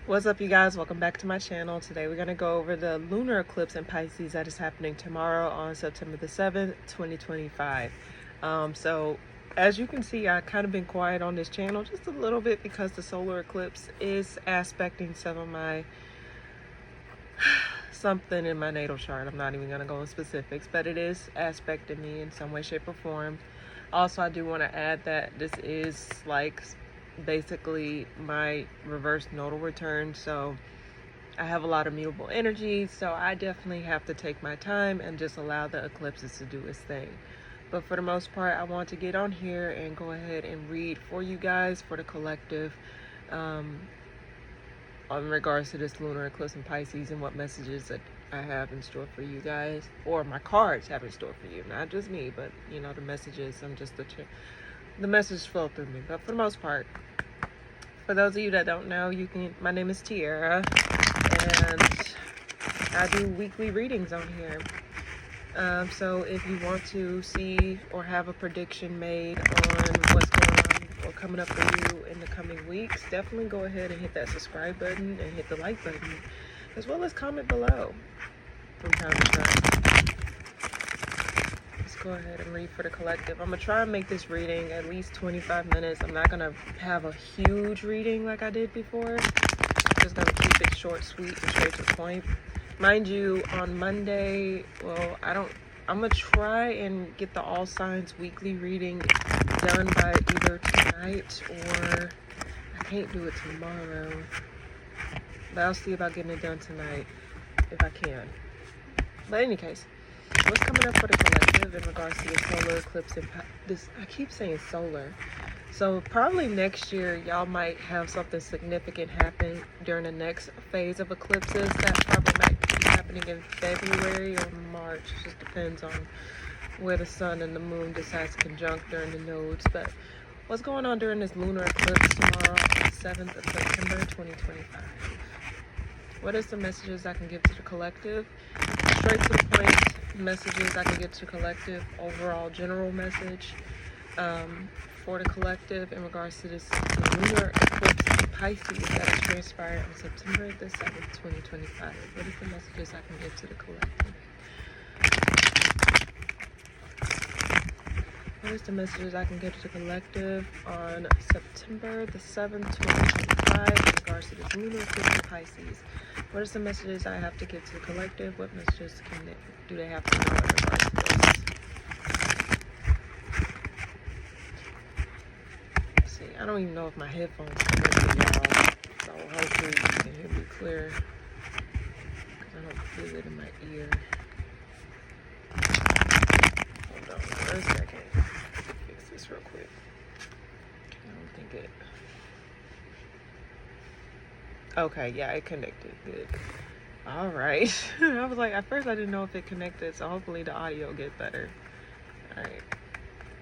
What's up, you guys? Welcome back to my channel. Today we're going to go over the lunar eclipse in Pisces that is happening tomorrow on September the 7th, 2025. So as you can see, I've kind of been quiet on this channel just a little bit because the solar eclipse is aspecting some of my something in my natal chart. I'm not even going to go in specifics, but it is aspecting me in some way, shape, or form. Also, I do want to add that this is like basically my reverse nodal return, so I have a lot of mutable energy, so I definitely have to take my time and just allow the eclipses to do its thing. But for the most part, I want to get on here and go ahead and read for you guys, for the collective, in regards to this lunar eclipse in Pisces and what messages that I have in store for you guys, or my cards have in store for you. Not just me, but you know, the messages, I'm just the message flow through me. But for the most part, for those of you that don't know, my name is Tiara, and I do weekly readings on here. So if you want to see or have a prediction made on what's going on or coming up for you in the coming weeks, definitely go ahead and hit that subscribe button and hit the like button, as well as comment below from time to time. Let's go ahead and read for the collective. I'm gonna try and make this reading at least 25 minutes. I'm not gonna have a huge reading like I did before. I'm just gonna keep it short, sweet, and straight to the point. Mind you, on Monday, I'm gonna try and get the all signs weekly reading done by either tonight, or I can't do it tomorrow, but I'll see about getting it done tonight if I can. But in any case, what's coming up for the collective in regards to the solar eclipse and this, I keep saying solar. So probably next year, y'all might have something significant happen during the next phase of eclipses. That probably might be happening in February or March. It just depends on where the sun and the moon decides to conjunct during the nodes. But what's going on during this lunar eclipse tomorrow, 7th of September, 2025? What are some messages I can give to the collective? Straight to the point messages I can get to the collective. Overall general message for the collective in regards to this lunar eclipse in Pisces that is transpiring on September the 7th, 2025. What are the messages I can give to the collective? What is the messages I can give to the collective on September the 7th, 2025 in regards to this lunar eclipse in Pisces? What are some messages I have to give to the collective? What messages do they have to know in regards to this? See, I don't even know if my headphones can hear me, y'all. So hopefully you can hear me clear, because I don't feel it in my ear. Hold on 1 second. Fix this real quick. I don't think it... Okay, yeah, it connected. Good. All right. I was like, at first I didn't know if it connected, so hopefully the audio get better. All right.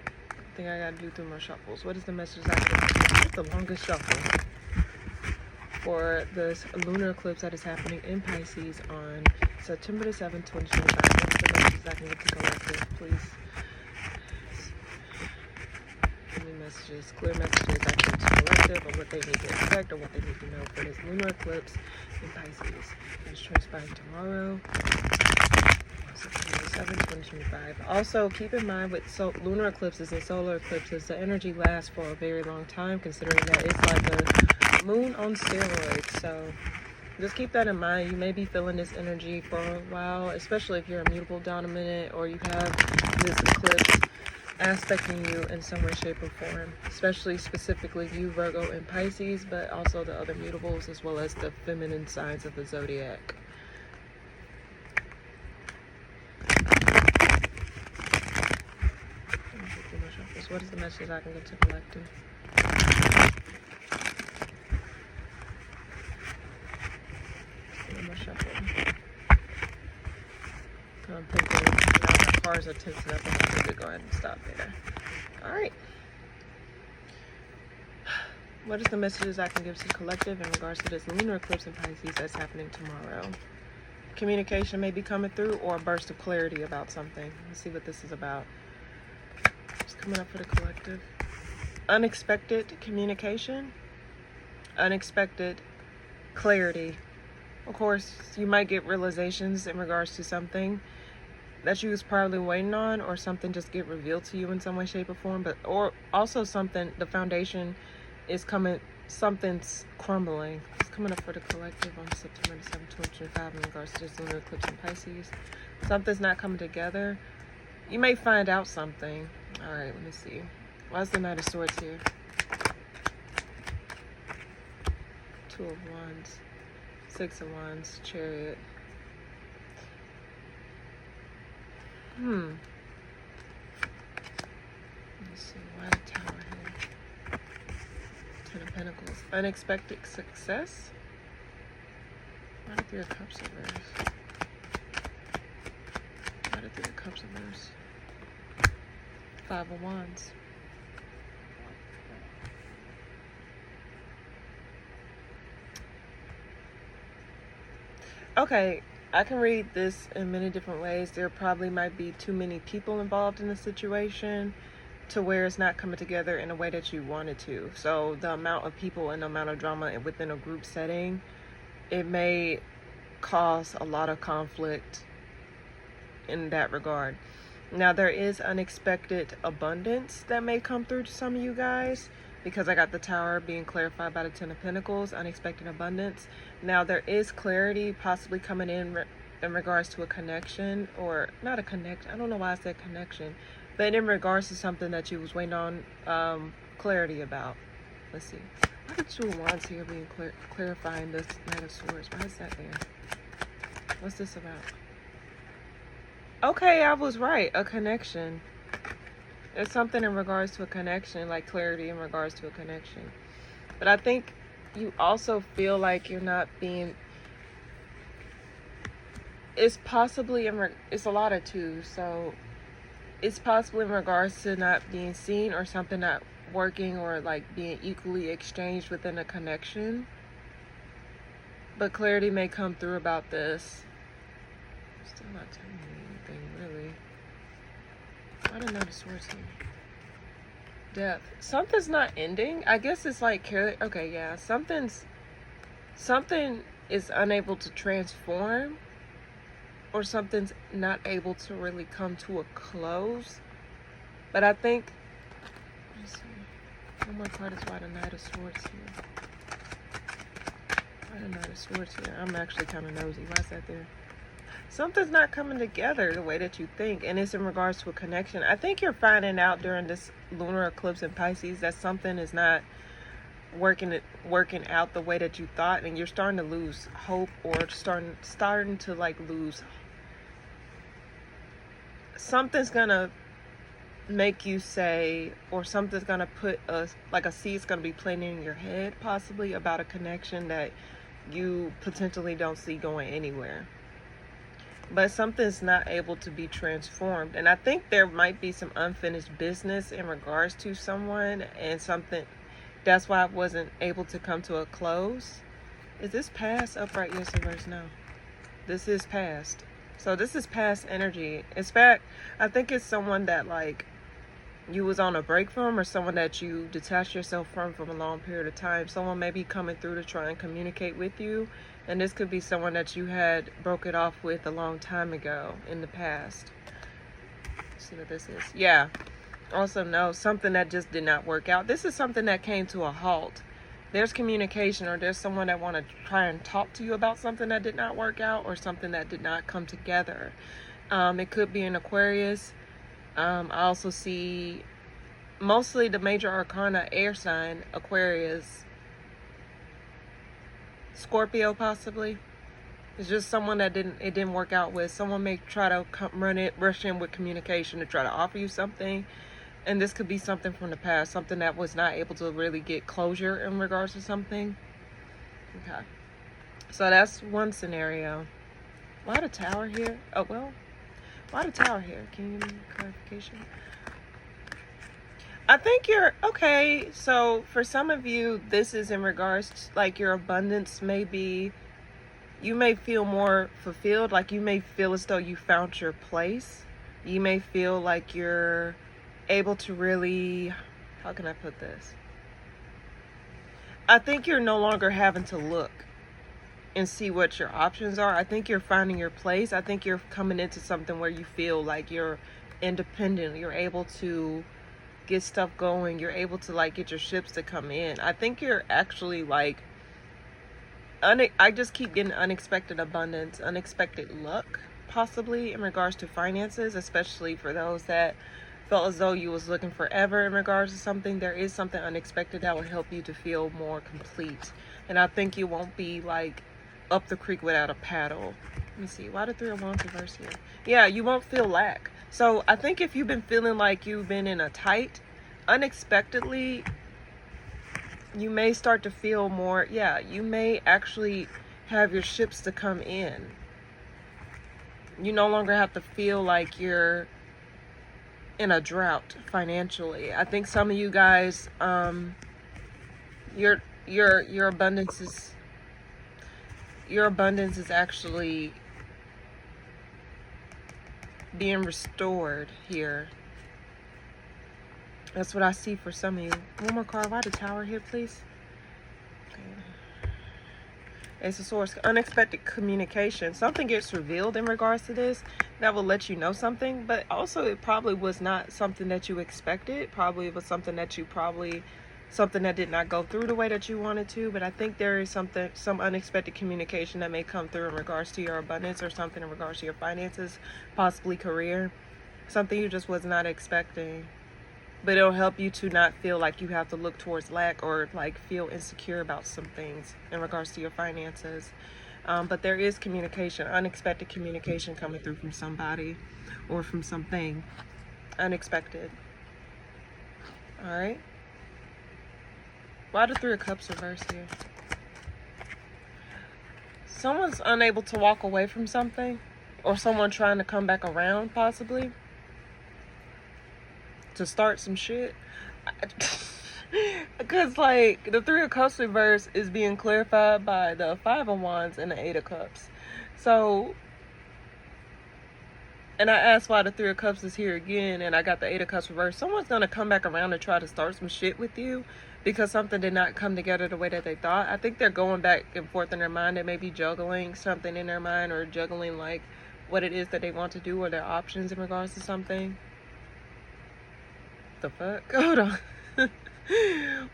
I think I gotta do 3 more shuffles. What is the message I can get? The longest shuffle for this lunar eclipse that is happening in Pisces on September the 7th, 2025. What is the messages I can get to collective, please? Give me messages, clear messages I can get to collective, or what they need to expect, or what they need to know for this lunar eclipse in Pisces. It's transpiring tomorrow, September 7th, 2025. Also, keep in mind with lunar eclipses and solar eclipses, the energy lasts for a very long time, considering that it's like a moon on steroids. So just keep that in mind. You may be feeling this energy for a while, especially if you're a mutable dominant or you have this eclipse aspecting you in some way, shape, or form, especially specifically you, Virgo, and Pisces, but also the other mutables as well as the feminine signs of the zodiac. What is the message I can get to collective? One more shuffle. I'm thinking, my cars are tensing up, and I need to go ahead and stop there. All right. What is the messages I can give to the collective in regards to this lunar eclipse in Pisces that's happening tomorrow? Communication may be coming through, or a burst of clarity about something. Let's see what this is about. What's coming up for the collective? Unexpected communication, unexpected clarity. Of course, you might get realizations in regards to something that you was probably waiting on, or something just get revealed to you in some way, shape, or form. But or also something, the foundation is coming, something's crumbling. It's coming up for the collective on September 7th, 2025 in regards to this lunar eclipse in Pisces. Something's not coming together. You may find out something. All right, let me see. Why is the Knight of Swords here? Two of Wands, Six of Wands, Chariot. Let's see, why the Tower here? Ten of Pentacles. Unexpected success? Why the Three of Cups reversed? Why the Three of Cups reversed? Five of Wands. Okay, I can read this in many different ways. There probably might be too many people involved in the situation to where it's not coming together in a way that you wanted to. So the amount of people and the amount of drama within a group setting, it may cause a lot of conflict in that regard. Now, there is unexpected abundance that may come through to some of you guys, because I got the Tower being clarified by the Ten of Pentacles, unexpected abundance. Now, there is clarity possibly coming in regards to a connection, or not a connect. I don't know why I said connection, but in regards to something that you was waiting on clarity about. Let's see. Why the Two of Wands here being clarifying this Knight of Swords? Why is that there? What's this about? Okay, I was right. A connection. It's something in regards to a connection, like clarity in regards to a connection. But I think you also feel like you're not being... It's possibly it's a lot of twos, so it's possibly in regards to not being seen, or something not working, or like being equally exchanged within a connection. But clarity may come through about this. Still not telling me anything, really. Why did Knight of Swords here? Death. Something's not ending. I guess it's like, okay, yeah. Something is unable to transform, or something's not able to really come to a close. But I think, let's see, one more part is why the Knight of Swords here. Why the Knight of Swords here? I'm actually kind of nosy. Why is that there? Something's not coming together the way that you think, and it's in regards to a connection. I think you're finding out during this lunar eclipse in Pisces that something is not working out the way that you thought, and you're starting to lose hope, or starting to like lose. Something's gonna make you say, or something's gonna put a seed's gonna be planted in your head, possibly about a connection that you potentially don't see going anywhere. But something's not able to be transformed. And I think there might be some unfinished business in regards to someone, and something that's why I wasn't able to come to a close. Is this past? Upright, yes, reverse, no. This is past. So this is past energy. In fact, I think it's someone that like you was on a break from, or someone that you detached yourself from a long period of time. Someone may be coming through to try and communicate with you. And this could be someone that you had broke it off with a long time ago in the past. Let's see what this is. Yeah. Also, no, something that just did not work out. This is something that came to a halt. There's communication, or there's someone that want to try and talk to you about something that did not work out, or something that did not come together. It could be an Aquarius. I also see mostly the major arcana air sign, Aquarius, Scorpio possibly. It's just someone that it didn't work out with. Someone may try to rush in with communication to try to offer you something. And this could be something from the past, something that was not able to really get closure in regards to something. Okay. So that's one scenario. Why the Tower here? Oh, well, why the Tower here? Can you give me clarification? I think you're okay. So for some of you, this is in regards to like your abundance. Maybe you may feel more fulfilled. Like you may feel as though you found your place. You may feel like you're able to really, how can I put this? I think you're no longer having to look. and see what your options are. I think you're finding your place. I think you're coming into something where you feel like you're independent. You're able to get stuff going. You're able to like get your ships to come in. I think you're actually like, I just keep getting unexpected abundance, unexpected luck, possibly in regards to finances, especially for those that felt as though you was looking forever in regards to something. There is something unexpected that will help you to feel more complete. And I think you won't be like up the creek without a paddle. Let me see, why the Three of Wands reverse here? Yeah, you won't feel lack. So I think if you've been feeling like you've been in a tight, unexpectedly, you may start to feel more, yeah, you may actually have your ships to come in. You no longer have to feel like you're in a drought financially. I think some of you guys, your abundance is actually being restored here. That's what I see for some of you. One more card. Why the Tower here, please? Okay. Ace of Swords. Unexpected communication. Something gets revealed in regards to this that will let you know something, but also it probably was not something that you expected. Probably it was something that something that did not go through the way that you wanted to. But I think there is some unexpected communication that may come through in regards to your abundance, or something in regards to your finances, possibly career. Something you just was not expecting. But it'll help you to not feel like you have to look towards lack or like feel insecure about some things in regards to your finances. But there is communication, unexpected communication coming through from somebody or from something unexpected. All right. Why the Three of Cups reverse here? Someone's unable to walk away from something, or someone trying to come back around possibly to start some shit. Because like the Three of Cups reverse is being clarified by the Five of Wands and the Eight of Cups. So, and I asked why the Three of Cups is here again, and I got the Eight of Cups reverse. Someone's gonna come back around and try to start some shit with you because something did not come together the way that they thought. I think they're going back and forth in their mind. They may be juggling something in their mind, or juggling like what it is that they want to do, or their options in regards to something. The fuck? Hold on.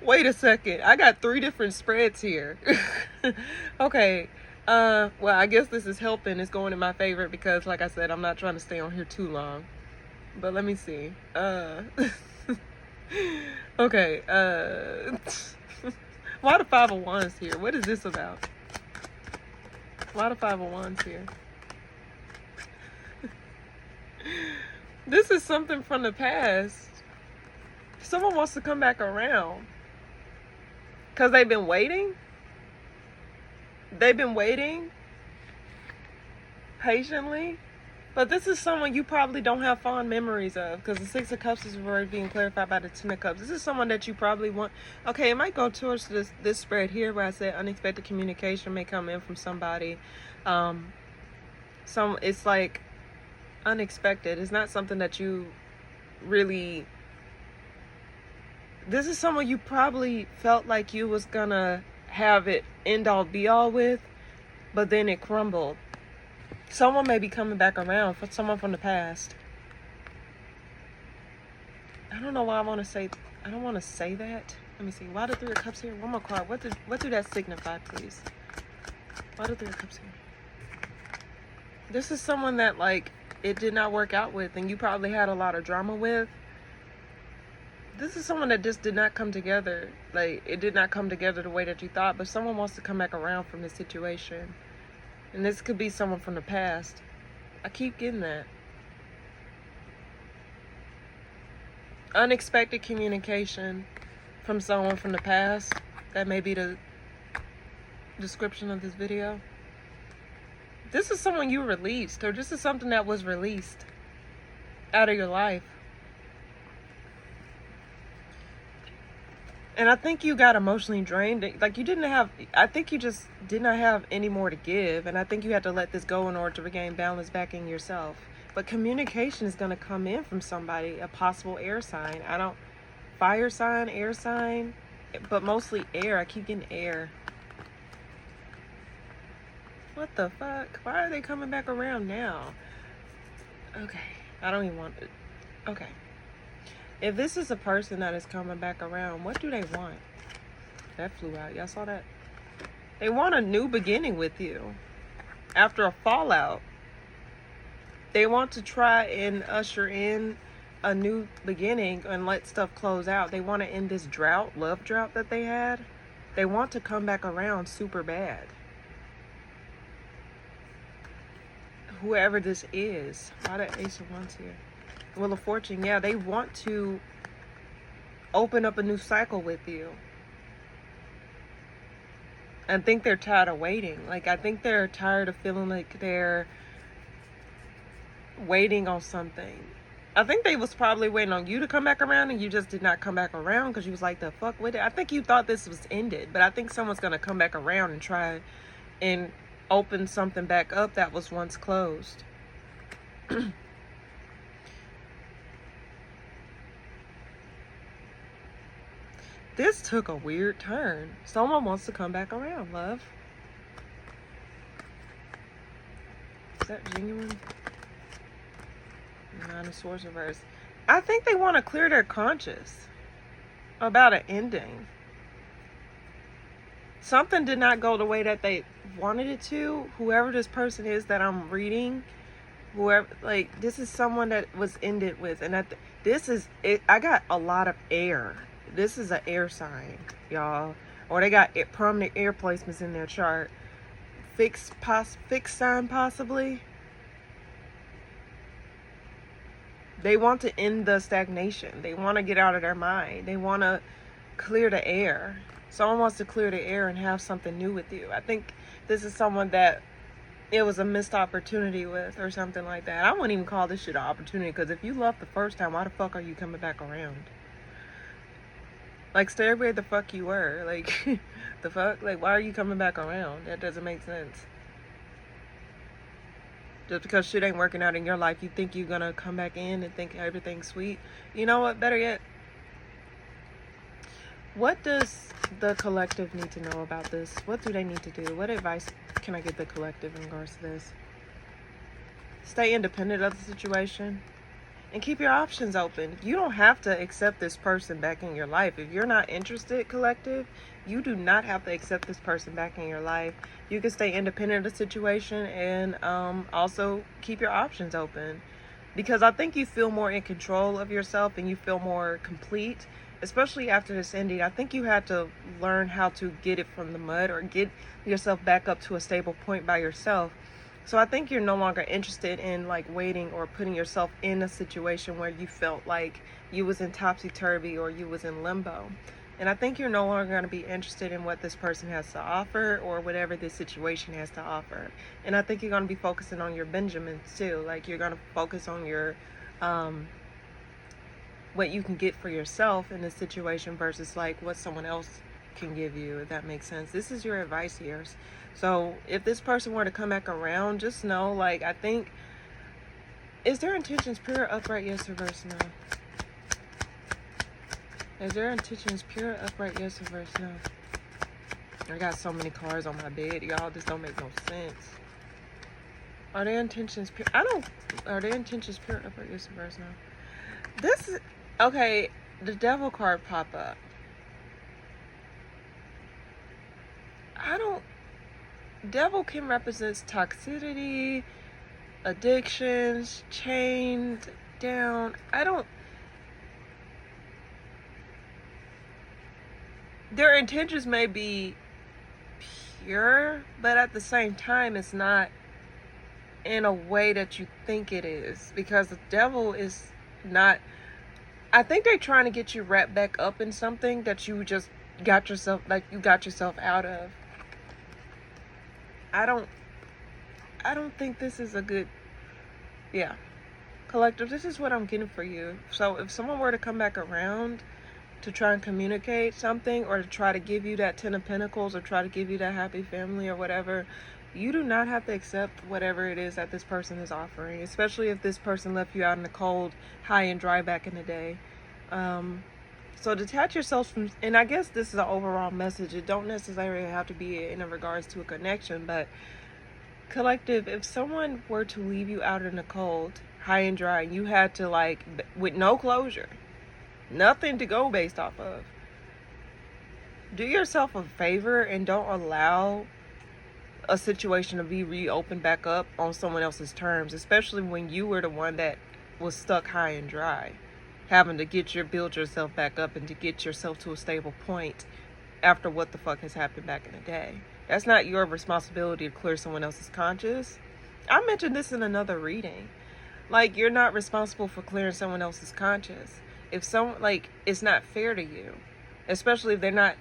Wait a second. I got 3 different spreads here. Okay. Well, I guess this is helping. It's going in my favor because, like I said, I'm not trying to stay on here too long. But let me see. Okay. Why the Five of Wands here? What is this about? Why the Five of Wands here? This is something from the past. Someone wants to come back around because they've been waiting. They've been waiting patiently. But this is someone you probably don't have fond memories of, because the Six of Cups is already being clarified by the Ten of Cups. This is someone that you probably want. Okay, it might go towards this spread here where I said unexpected communication may come in from somebody. It's like unexpected. It's not something that you really. This is someone you probably felt like you was gonna have it end all be all with, but then it crumbled. Someone may be coming back around for someone from the past. I don't know why I don't want to say that. Let me see. Why the Three of Cups here? One more card. What do that signify, please? Why the Three of Cups here? This is someone that like it did not work out with, and you probably had a lot of drama with. This is someone that just did not come together. Like, it did not come together the way that you thought, but someone wants to come back around from this situation. And this could be someone from the past. I keep getting that. Unexpected communication from someone from the past. That may be the description of this video. This is someone you released, or this is something that was released out of your life. And I think you got emotionally drained. Like I think you just did not have any more to give. And I think you had to let this go in order to regain balance back in yourself. But communication is going to come in from somebody, a possible air sign. Fire sign, air sign, but mostly air. I keep getting air. What the fuck? Why are they coming back around now? Okay. I don't even want it. Okay. If this is a person that is coming back around, what do they want? That flew out. Y'all saw that? They want a new beginning with you. After a fallout. They want to try and usher in a new beginning and let stuff close out. They want to end this drought, love drought that they had. They want to come back around super bad. Whoever this is. Why the Ace of Wands here? Wheel of Fortune. Yeah, they want to open up a new cycle with you. I think they're tired of waiting. Like, I think they're tired of feeling like they're waiting on something. I think they was probably waiting on you to come back around, and you just did not come back around because you was like, the fuck with it. I think you thought this was ended, but I think someone's going to come back around and try and open something back up that was once closed. This took a weird turn. Someone wants to come back around, love. Is that genuine? Nine of Swords reverse. I think they want to clear their conscience about an ending. Something did not go the way that they wanted it to. Whoever this person is that I'm reading, whoever, like, this is someone that was ended with, and this is it. I got a lot of air. This is an air sign, y'all, or they got prominent air placements in their chart. Fixed sign, possibly. They want to end the stagnation. They want to get out of their mind. They want to clear the air. Someone wants to clear the air and have something new with you. I think this is someone that it was a missed opportunity with, or something like that. I wouldn't even call this shit an opportunity, because if you left the first time, why the fuck are you coming back around? Like, stay where the fuck you were. Like, the fuck? Like, why are you coming back around? That doesn't make sense. Just because shit ain't working out in your life, you think you're gonna come back in and think everything's sweet. You know what? Better yet, what does the collective need to know about this? What do they need to do? What advice can I give the collective in regards to this? Stay independent of the situation and keep your options open. You don't have to accept this person back in your life. If you're not interested, collective, you do not have to accept this person back in your life. You can stay independent of the situation and also keep your options open. Because I think you feel more in control of yourself and you feel more complete, especially after this ending. I think you had to learn how to get it from the mud, or get yourself back up to a stable point by yourself. So I think you're no longer interested in, like, waiting or putting yourself in a situation where you felt like you was in topsy-turvy or you was in limbo. And I think you're no longer going to be interested in what this person has to offer or whatever this situation has to offer. And I think you're going to be focusing on your Benjamins too. Like, you're going to focus on your what you can get for yourself in this situation versus like what someone else can give you, if that makes sense. This is your advice here. So if this person were to come back around, just know, like, I think, is their intentions pure, upright, yes, reverse, no? Is their intentions pure, upright, yes, reverse, no? I got so many cards on my bed, y'all. This don't make no sense. Are their intentions pure? Are their intentions pure, upright, yes, reverse, no? This is, okay, the devil card pop up. Devil can represent toxicity, addictions, chained down. Their intentions may be pure, but at the same time, it's not in a way that you think it is, because the devil is not, I think they're trying to get you wrapped back up in something that you just got yourself out of. I don't think this is a good, yeah. Collective, this is what I'm getting for you. So if someone were to come back around to try and communicate something, or to try to give you that 10 of Pentacles, or try to give you that happy family or whatever, you do not have to accept whatever it is that this person is offering, especially if this person left you out in the cold, high and dry back in the day. So detach yourself from, and I guess this is an overall message. It don't necessarily have to be in regards to a connection, but Collective, if someone were to leave you out in the cold, high and dry, and you had to, like, with no closure, nothing to go based off of, do yourself a favor and don't allow a situation to be reopened back up on someone else's terms, especially when you were the one that was stuck high and dry, having to build yourself back up and to get yourself to a stable point after what the fuck has happened back in the day. That's not your responsibility to clear someone else's conscience. I mentioned this in another reading. Like, you're not responsible for clearing someone else's conscience. If someone, like, it's not fair to you, especially if they're not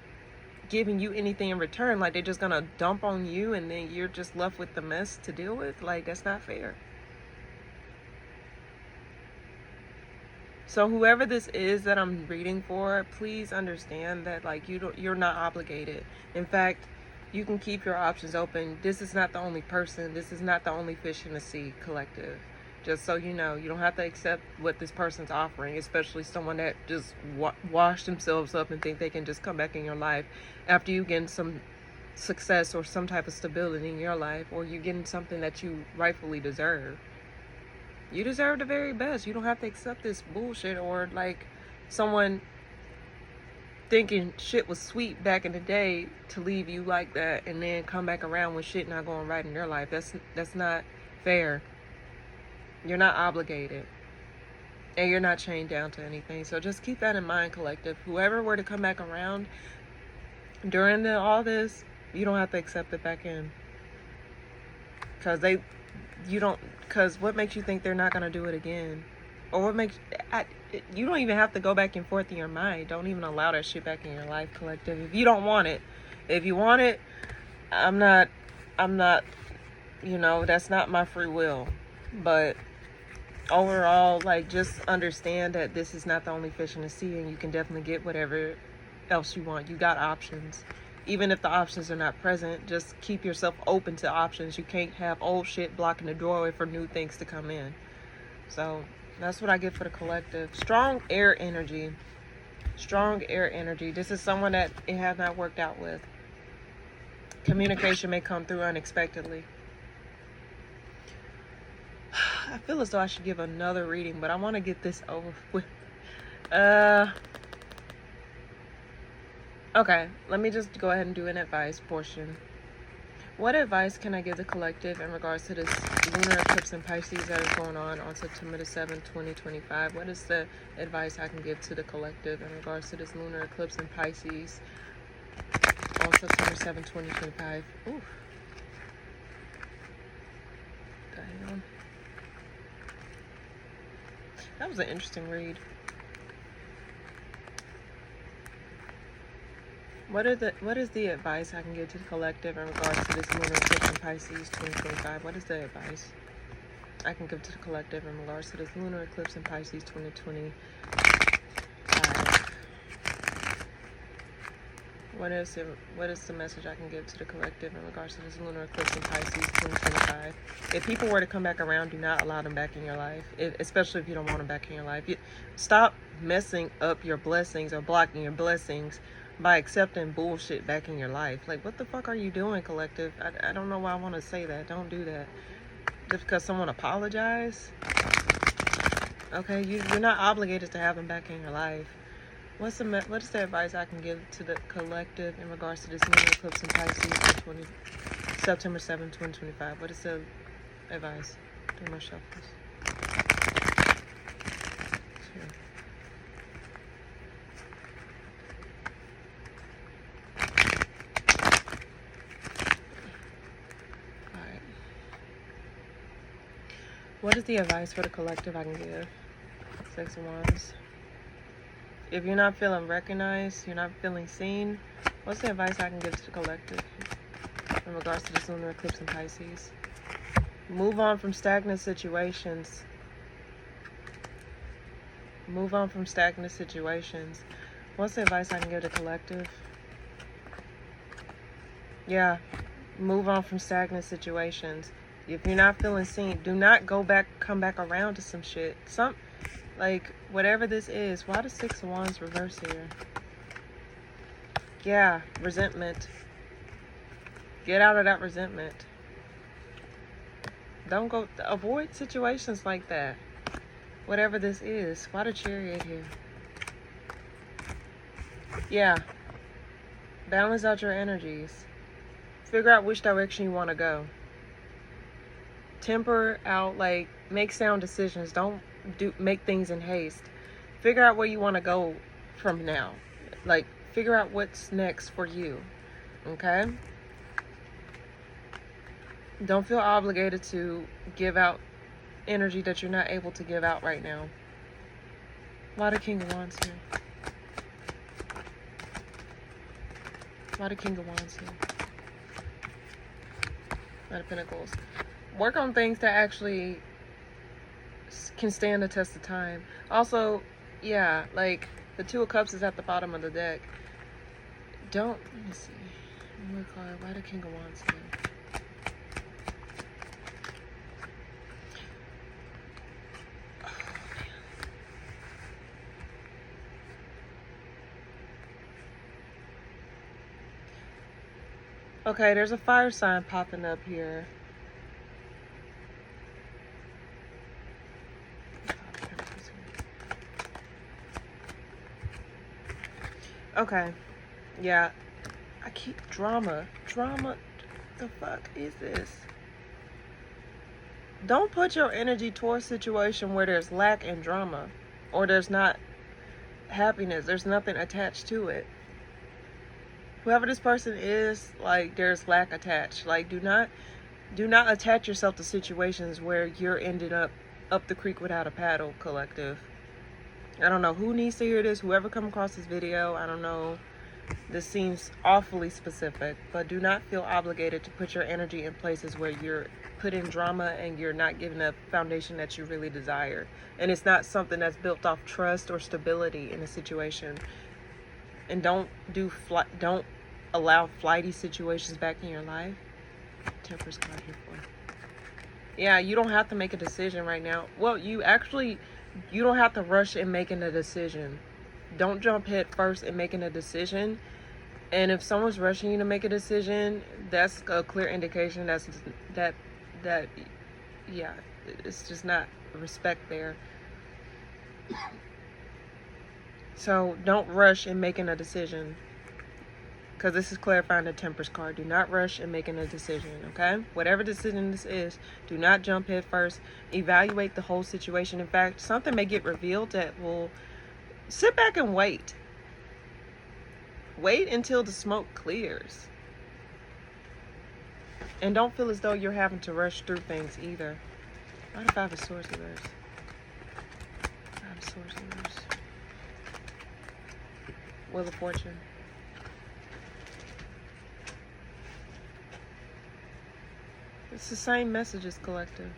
giving you anything in return. Like, they're just gonna dump on you and then you're just left with the mess to deal with. Like, that's not fair. So whoever this is that I'm reading for, please understand that, like, you're not obligated. In fact, you can keep your options open. This is not the only person. This is not the only fish in the sea, collective. Just so you know, you don't have to accept what this person's offering, especially someone that just washed themselves up and think they can just come back in your life after you get some success or some type of stability in your life, or you're getting something that you rightfully deserve. You deserve the very best. You don't have to accept this bullshit, or like someone thinking shit was sweet back in the day to leave you like that and then come back around when shit not going right in your life. That's not fair. You're not obligated. And you're not chained down to anything. So just keep that in mind, collective. Whoever were to come back around during all this, you don't have to accept it back in. Because what makes you think they're not going to do it again? Or what makes... you don't even have to go back and forth in your mind. Don't even allow that shit back in your life, collective. If you don't want it. If you want it, I'm not, that's not my free will. But overall, like, just understand that this is not the only fish in the sea, and you can definitely get whatever else you want. You got options. Even if the options are not present, just keep yourself open to options. You can't have old shit blocking the doorway for new things to come in. So that's what I get for the collective. Strong air energy. Strong air energy. This is someone that it has not worked out with. Communication may come through unexpectedly. I feel as though I should give another reading, but I want to get this over with. Okay, let me just go ahead and do an advice portion. What advice can I give the collective in regards to this lunar eclipse in Pisces that is going on September the 7th, 2025? What is the advice I can give to the collective in regards to this lunar eclipse in Pisces on September 7th, 2025? Oof. The hell? That was an interesting read. What is the advice I can give to the collective in regards to this lunar eclipse in Pisces 2025? What is the advice I can give to the collective in regards to this lunar eclipse in Pisces 2025? What is the message I can give to the collective in regards to this lunar eclipse in Pisces 2025? If people were to come back around, do not allow them back in your life, especially if you don't want them back in your life. Stop messing up your blessings or blocking your blessings by accepting bullshit back in your life. Like, what the fuck are you doing, collective? I don't know why I want to say that. Don't do that. Just because someone apologized? Okay, you're not obligated to have them back in your life. What is the advice I can give to the collective in regards to this lunar eclipse in Pisces September 7, 2025? What is the advice? Do my shuffles. Sure. Alright. What is the advice for the collective I can give? Six of Wands. If you're not feeling recognized, you're not feeling seen, what's the advice I can give to the collective in regards to this lunar eclipse in Pisces? Move on from stagnant situations. Move on from stagnant situations. What's the advice I can give to the collective? Yeah, move on from stagnant situations. If you're not feeling seen, do not come back around to some shit. Like, whatever this is. Why the Six of Wands reverse here? Yeah, resentment. Get out of that resentment. Don't go, avoid situations like that. Whatever this is. Why the Chariot here? Yeah. Balance out your energies. Figure out which direction you want to go. Temper out, like, make sound decisions. Don't make things in haste. Figure out where you want to go from now. Like, figure out what's next for you. Okay? Don't feel obligated to give out energy that you're not able to give out right now. Why the King of Wands here? Why the King of Wands here? Knight of Pentacles. Work on things that actually can stand the test of time. Also, yeah, like the Two of Cups is at the bottom of the deck. Don't, let me see. One more card. Why the King of Wands here? Okay, there's a fire sign popping up here. Okay, yeah, I keep drama. The fuck is this? Don't put your energy towards a situation where there's lack and drama, or there's not happiness. There's nothing attached to it. Whoever this person is, like, there's lack attached. Like, do not attach yourself to situations where you're ending up the creek without a paddle, collective. I don't know who needs to hear this. Whoever come across this video, I don't know. This seems awfully specific, but do not feel obligated to put your energy in places where you're putting drama and you're not giving a foundation that you really desire. And it's not something that's built off trust or stability in a situation. And don't allow flighty situations back in your life. Temperance card here for. Yeah, you don't have to make a decision right now. Well, you don't have to rush in making a decision. Don't jump head first in making a decision. And if someone's rushing you to make a decision, that's a clear indication that yeah, it's just not respect there. So don't rush in making a decision, because this is clarifying the Temperance card. Do not rush in making a decision, okay? Whatever decision this is, do not jump head first. Evaluate the whole situation. In fact, something may get revealed that will sit back and wait. Wait until the smoke clears. And don't feel as though you're having to rush through things either. Why the Five of Swords reverse? Five of Swords reverse. Wheel of Fortune. It's the same messages, collective.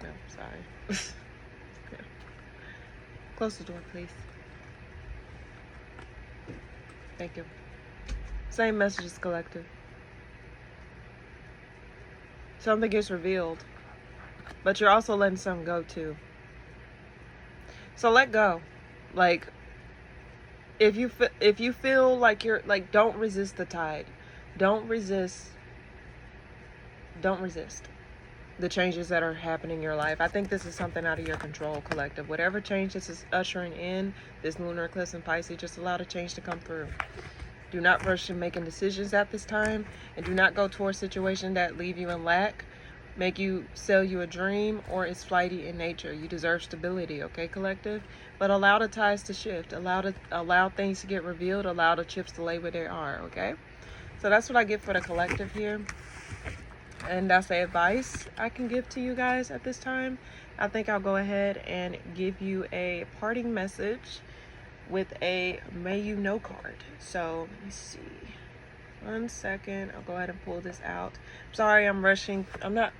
No, sorry. Close the door, please. Thank you. Same messages, collective. Something gets revealed, but you're also letting something go too. So let go. Like, if you feel like you're, like, don't resist the tide. Don't resist the changes that are happening in your life. I think this is something out of your control, collective. Whatever change this is ushering in, this lunar eclipse in Pisces, just allow the change to come through. Do not rush in making decisions at this time, and do not go towards situations that leave you in lack, make you sell you a dream, or is flighty in nature. You deserve stability, okay, collective? But allow the tides to shift. Allow things to get revealed. Allow the chips to lay where they are, okay? So that's what I get for the collective here. And that's the advice I can give to you guys at this time. I think I'll go ahead and give you a parting message with a May You Know card. So let me see. 1 second. I'll go ahead and pull this out. Sorry, I'm rushing. I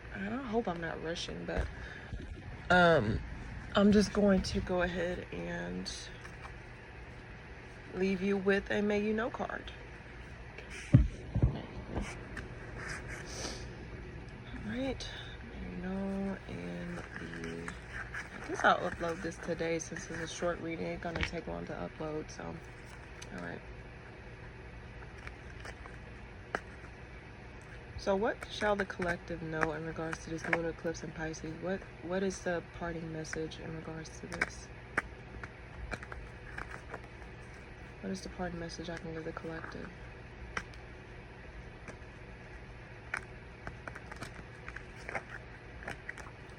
hope I'm not rushing, but I'm just going to go ahead and leave you with a May You Know card. Alright, you know, and I guess I'll upload this today since it's a short reading. It's gonna take long to upload, so alright. So what shall the collective know in regards to this lunar eclipse in Pisces? What is the parting message in regards to this? What is the parting message I can give the collective?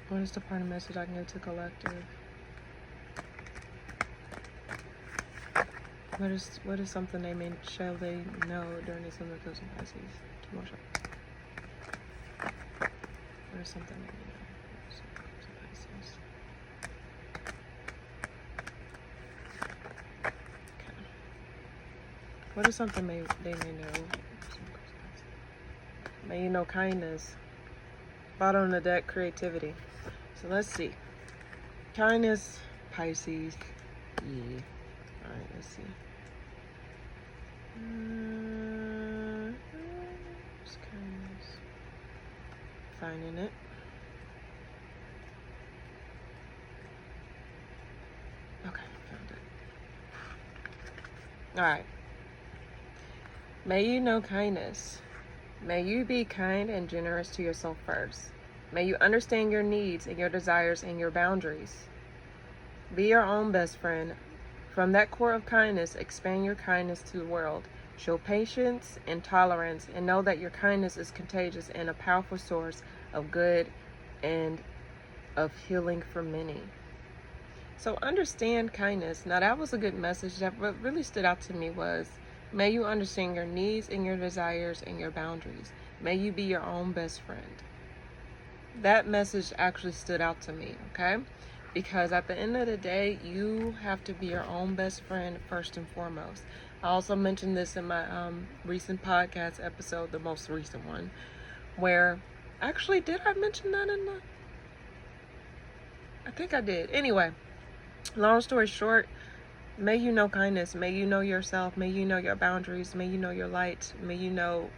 What is the parting message I can give to collective? What is something shall they know during this lunar eclipse in Pisces? Two more shots. What is something they may know? Pisces. Okay. What is something they may know? May you know kindness. Bottom of the deck, creativity. So let's see. Kindness, Pisces. Yeah. Alright, let's see. Just kindness. Finding it. Okay, found it. Alright. May you know kindness. May you be kind and generous to yourself first. May you understand your needs and your desires and your boundaries. Be your own best friend. From that core of kindness, expand your kindness to the world. Show patience and tolerance, and know that your kindness is contagious and a powerful source of good and of healing for many. So understand kindness. Now that was a good message. That what really stood out to me was, may you understand your needs and your desires and your boundaries. May you be your own best friend. That message actually stood out to me, okay? Because at the end of the day, you have to be your own best friend first and foremost. I also mentioned this in my recent podcast episode, the most recent one, where, actually, did I mention that in the... I think I did. Anyway, long story short, may you know kindness. May you know yourself. May you know your boundaries. May you know your light. May you know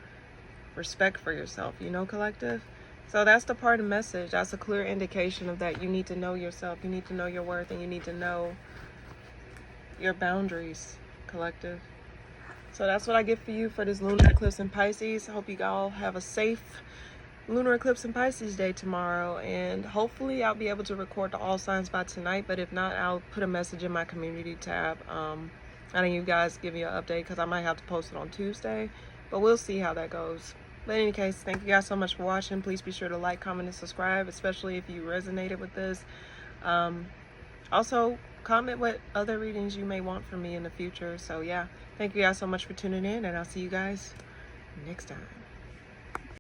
respect for yourself, you know, collective? So that's the part of message. That's a clear indication of that. You need to know yourself. You need to know your worth, and you need to know your boundaries, collective. So that's what I get for you for this lunar eclipse in Pisces. I hope you all have a safe lunar eclipse in Pisces day tomorrow, and hopefully I'll be able to record the all signs by tonight, but if not, I'll put a message in my community tab. I know you guys give me an update because I might have to post it on Tuesday, but we'll see how that goes. But in any case, thank you guys so much for watching. Please be sure to like, comment, and subscribe, especially if you resonated with this. Also, comment what other readings you may want from me in the future. So yeah, thank you guys so much for tuning in, and I'll see you guys next time.